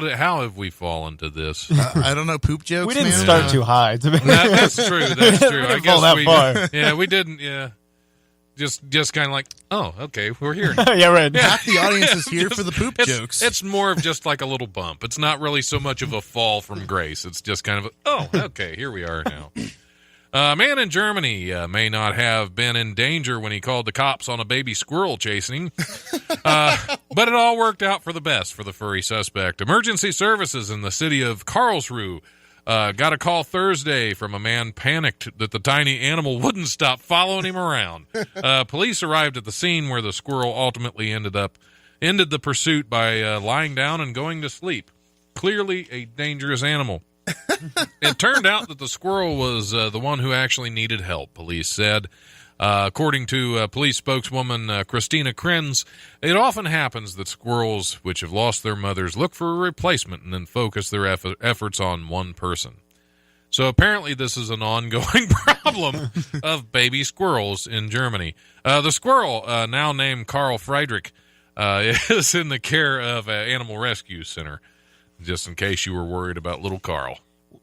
man. how have we fallen to this? I don't know, poop jokes. We didn't man. start too high. To be That's true. That's true. I didn't fall that guess far. yeah, we didn't. Yeah, just kind of like, oh, okay, we're here. yeah, right. Half the audience is here for the poop It's, jokes. it's more of just like a little bump. It's not really so much of a fall from grace. It's just kind of, oh, okay, here we are now. A man in Germany may not have been in danger when he called the cops on a baby squirrel chasing, but it all worked out for the best for the furry suspect. Emergency services in the city of Karlsruhe got a call Thursday from a man panicked that the tiny animal wouldn't stop following him around. Police arrived at the scene where the squirrel ultimately ended the pursuit by lying down and going to sleep. Clearly a dangerous animal. It turned out that the squirrel was the one who actually needed help, police said. According to police spokeswoman Christina Krenz, it often happens that squirrels which have lost their mothers look for a replacement and then focus their efforts on one person. So apparently this is an ongoing problem of baby squirrels in Germany. The squirrel, now named Carl Friedrich, is in the care of an animal rescue center, just in case you were worried about little Carl.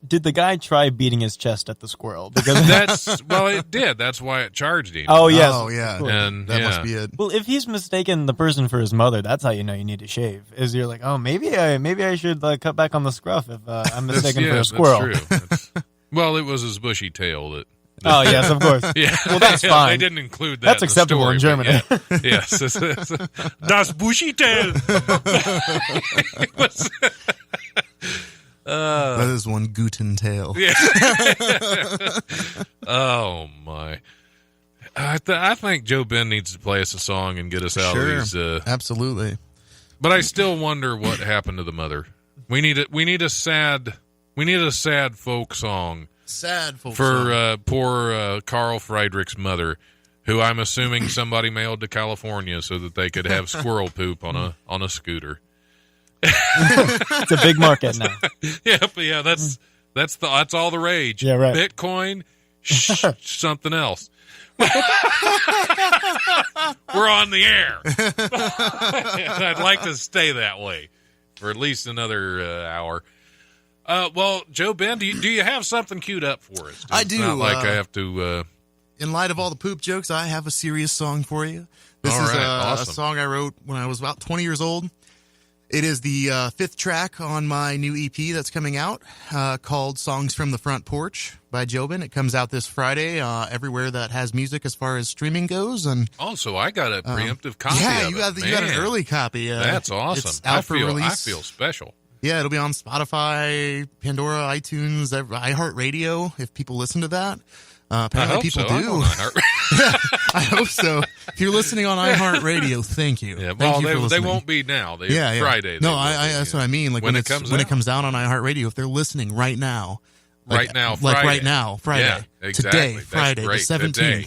Did the guy try beating his chest at the squirrel? Because It did. That's why it charged him. oh yes, Oh yeah, And that yeah. must be it. Well, if he's mistaken the person for his mother, that's how you know you need to shave. Is you're like, oh, maybe I should cut back on the scruff if I'm mistaken for a squirrel. That's true. Well, it was his bushy tail that. Oh yes, of course. Yeah. Well, that's Yeah, fine. They didn't include that. That's in the acceptable story, in but Germany. Yeah. Yes. Das bushy tail. That is one Guten tail. Yeah. Oh my! I think Joe Ben needs to play us a song and get us out Sure, of these. absolutely. But I still wonder what happened to the mother. We need a sad folk song Sad folks. for poor Carl Friedrich's mother, who I'm assuming somebody mailed to California so that they could have squirrel poop on a scooter. It's a big market now. Yeah, that's all the rage. Yeah, right. Bitcoin, something else. We're on the air. I'd like to stay that way for at least another hour. Well, Joe Ben, do you have something queued up for us? I It's do, not like I have to. In light of all the poop jokes, I have a serious song for you. This All is right, a awesome. song I wrote when I was about 20 years old. It is the fifth track on my new EP that's coming out called Songs from the Front Porch by Jobin. It comes out this Friday everywhere that has music as far as streaming goes. And Also, I got a preemptive copy yeah, of you it. got an Man, early copy. That's awesome. It's out for release. I feel special. Yeah, it'll be on Spotify, Pandora, iTunes, iHeartRadio, if people listen to that. Apparently I hope people so. I do. don't know. I hope so. If you're listening on iHeartRadio, thank you. Yeah, Thank well, you for they listening. won't be now. Yeah. Friday. No, they will be, that's yeah. what I mean. Like when it comes out on iHeartRadio, if they're listening right now, right now, Friday, Yeah, exactly. today, That's Friday, the great. 17th. Today.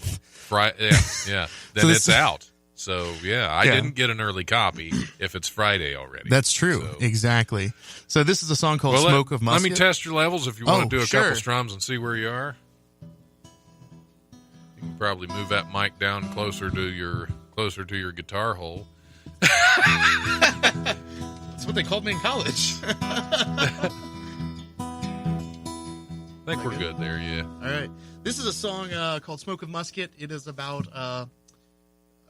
Yeah. Then So it's out. So, I didn't get an early copy if it's Friday already. That's true. So. Exactly. So this is a song called Smoke of Musket. Let me test your levels if you want to do a sure. couple strums and see where you are. You can probably move that mic down closer to your guitar hole. That's what they called me in college. I think we're good there, yeah. All right. This is a song called Smoke of Musket. It is about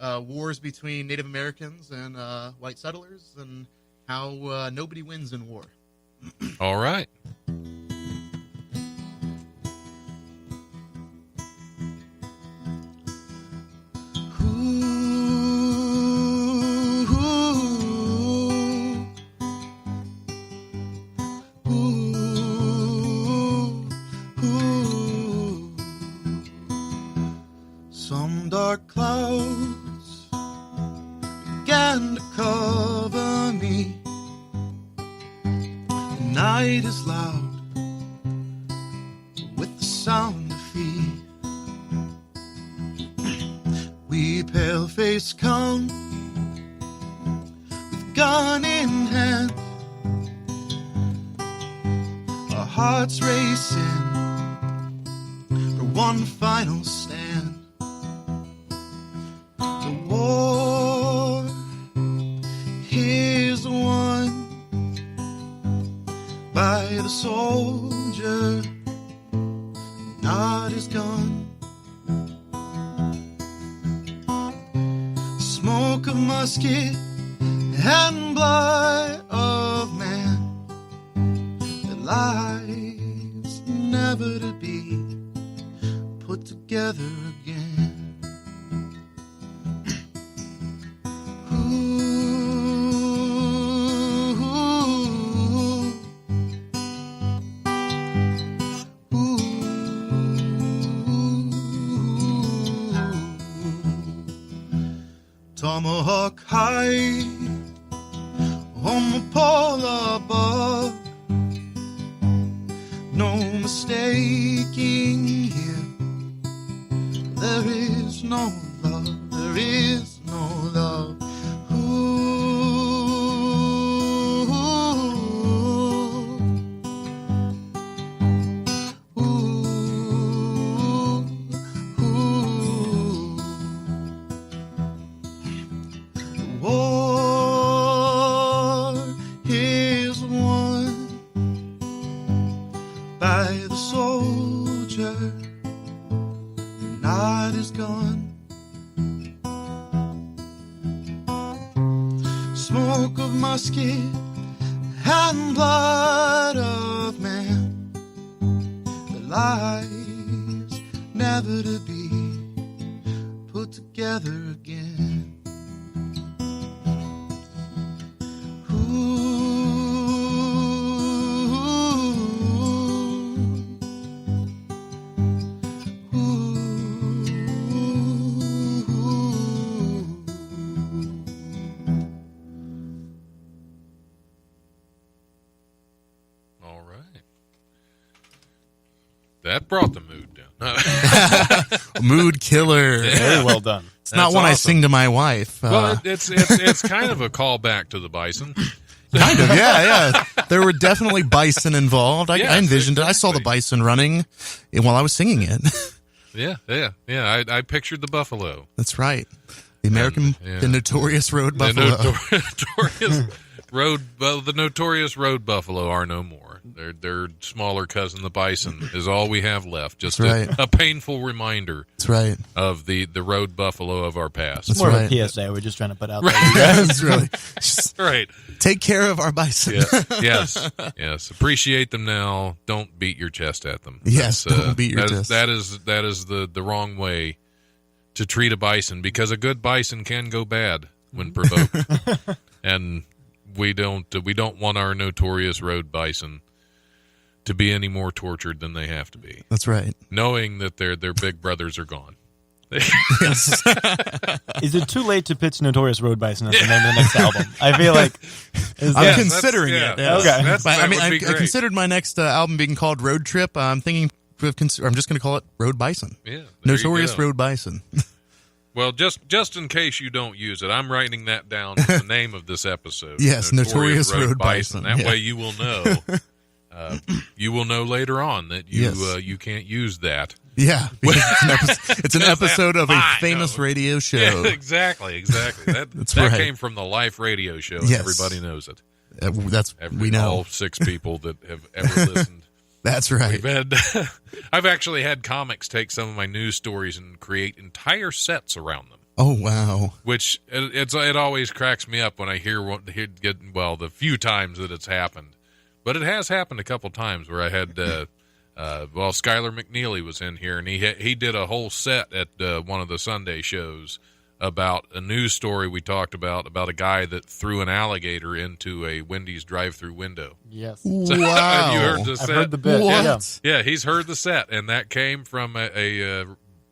wars between Native Americans and white settlers and how nobody wins in war. All right. Some dark clouds began to cover me. The night is loud with the sound of feet. We pale-faced come with gun in hand, our hearts racing for one final stand. The war is won by the soldier, not his gun. Smoke of musket and blood of man, the lives never to be put together again. Tomahawk high on the pole above, no mistaking here. There is no love, there is no love. War is won by the soldier, not his gun. Smoke of musket and blood of man, the lives never to be put together again. All right. That brought the mood down. Mood killer. Very well done. It's not one I sing to my wife. Well, it's kind of a callback to the Bison. Kind of, yeah. There were definitely bison involved. I envisioned it. I saw the exactly. bison running while I was singing it. Yeah. I pictured the buffalo. That's right. The American, the notorious road buffalo. The notorious road buffalo are no more. Their smaller cousin, the bison, is all we have left. Just a painful reminder. That's right. Of the road buffalo of our past. It's more of a PSA we're just trying to put out there. You guys. That's really right. Take care of our bison. Yes. Appreciate them now. Don't beat your chest at them. Yes, don't beat your chest. That is the wrong way to treat a bison, because a good bison can go bad when provoked. And we don't want our notorious road bison to be any more tortured than they have to be. That's right. Knowing that their big brothers are gone. Is it too late to pitch Notorious Road Bison as the name of the next album? I feel like I'm considering it. Okay. I considered my next album being called Road Trip. I'm thinking I'm just going to call it Road Bison. Yeah. Notorious Road Bison. Well, just in case you don't use it, I'm writing that down as the name of this episode. Yes, Notorious Road Bison. That Yeah. way you will know. You will know later on that you can't use that. Yeah, because it's an episode of a famous radio show. Yeah, exactly. That right. came from the Life radio show, and Yes. everybody knows it. We know. All 6 people that have ever listened. That's right. I've actually had comics take some of my news stories and create entire sets around them. Oh wow! Which it always cracks me up when I hear the few times that it's happened, but it has happened a couple times where I had Skylar McNeely was in here and he did a whole set at one of the Sunday shows about a news story we talked about a guy that threw an alligator into a Wendy's drive-through window. Yes. So, Wow! have you heard the set? I've heard the bit. What? Yeah, he's heard the set, and that came from a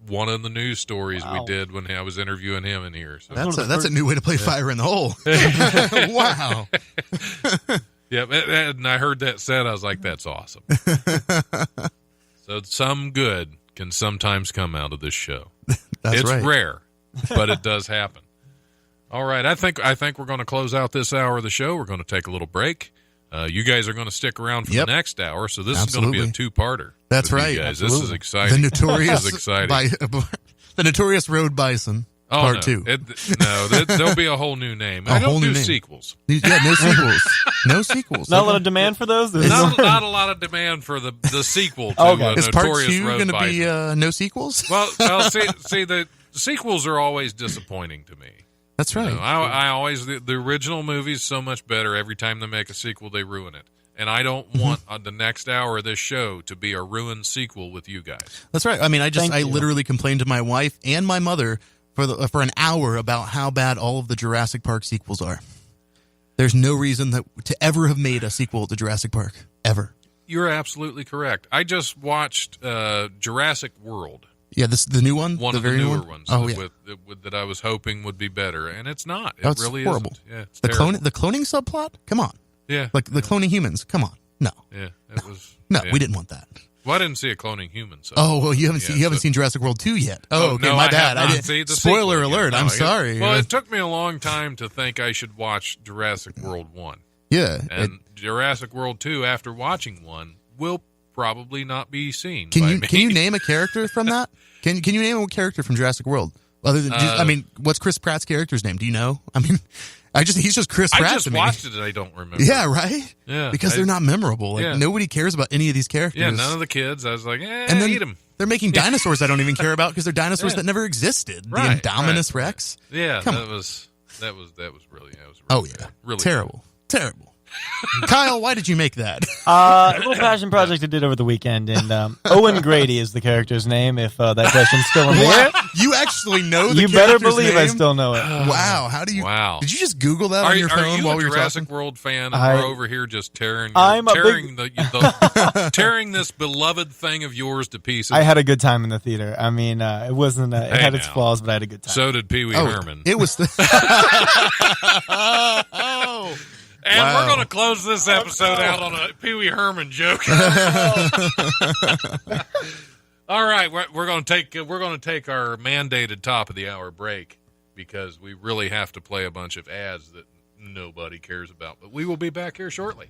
one of the news stories we did when I was interviewing him in here. So. That's a new way to play Fire in the Hole. Wow! Yeah, and I heard that said, I was like, that's awesome. So some good can sometimes come out of this show. That's it's right. rare, but it does happen. All right, I think we're going to close out this hour of the show. We're going to take a little break. You guys are going to stick around for the next hour, so this is going to be a 2-parter. That's with right. you guys. This is exciting. The Notorious, this is exciting. the Notorious Road Bison. Part 2. There'll be a whole new name. A I don't whole do new name. sequels. Yeah, no sequels. No sequels. Not a lot of demand for those? Not a lot of demand for the sequel to Okay. Is part Notorious 2 Road going to Bison. be no sequels? Well, see, the sequels are always disappointing to me. That's right. You know, I always the original movie's so much better. Every time they make a sequel, they ruin it. And I don't want the next hour of this show to be a ruined sequel with you guys. That's right. I mean, I Thank you. literally complained to my wife and my mother for an hour about how bad all of the Jurassic Park sequels are. There's no reason to ever have made a sequel to Jurassic Park ever. You're absolutely correct. I just watched Jurassic World. Yeah, the new one, One the of the very new newer one? ones Oh yeah, that I was hoping would be better, and it's not. It That's really horrible. isn't. Yeah, it's the terrible. cloning subplot. Come on, Yeah, like the cloning humans. Come on, no, yeah, it was. no, yeah. we didn't want that. Well, I didn't see a cloning human. So. Oh well, you haven't seen Jurassic World 2 yet. Oh, okay, no, my I bad. have I not. didn't. See, the Spoiler sequel, alert! yeah, no, I'm sorry. Well, it took me a long time to think I should watch Jurassic World 1. Yeah, And Jurassic World 2, after watching 1, will probably not be seen. Can by you me. can you name a character from that? Can you name a character from Jurassic World? Other than I mean, what's Chris Pratt's character's name? Do you know? I mean, he's just Chris Pratt I just to me. watched it and I don't remember. Yeah, right. Yeah, because they're not memorable. Like yeah. nobody cares about any of these characters. Yeah, none of the kids. I was like, and then eat them. They're making dinosaurs I don't even care about because they're dinosaurs that never existed. Right, The Indominus right. Rex. Yeah, Come that on. was really. Oh yeah, bad. Really terrible. Kyle, why did you make that? A little passion project I did over the weekend, and Owen Grady is the character's name. If that question's still in the air, You actually know the you better character's believe I name? still know it. Wow, how do you? Wow. Did you just Google that Are on your you phone while a we were Jurassic talking? World fan? And I- we're over here just tearing tearing this beloved thing of yours to pieces. I had a good time in the theater. I mean, it wasn't. It Hey, had its now. flaws, but I had a good time. So did Pee Wee Herman. It was. And Wow. we're going to close this episode out on a Pee Wee Herman joke. All right, we're going to take our mandated top of the hour break because we really have to play a bunch of ads that nobody cares about. But we will be back here shortly.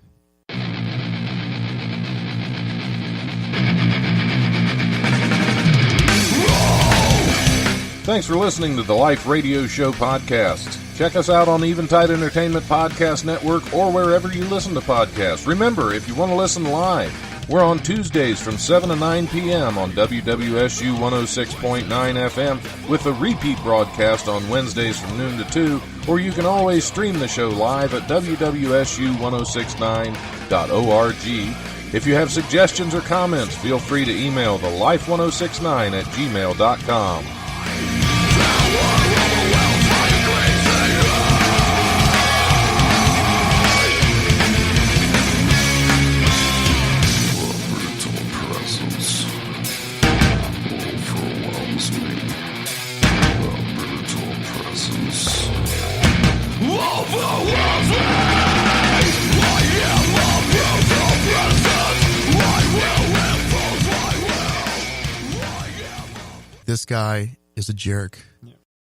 Thanks for listening to the Life Radio Show podcast. Check us out on Eventide Entertainment Podcast Network or wherever you listen to podcasts. Remember, if you want to listen live, we're on Tuesdays from 7 to 9 p.m. on WWSU 106.9 FM with a repeat broadcast on Wednesdays from noon to 2, or you can always stream the show live at WWSU1069.org. If you have suggestions or comments, feel free to email the life1069@gmail.com. Brutal presence overwhelms me. The brutal presence overwhelms me. I am a brutal presence. I will impose my will. This guy is a jerk. Yeah.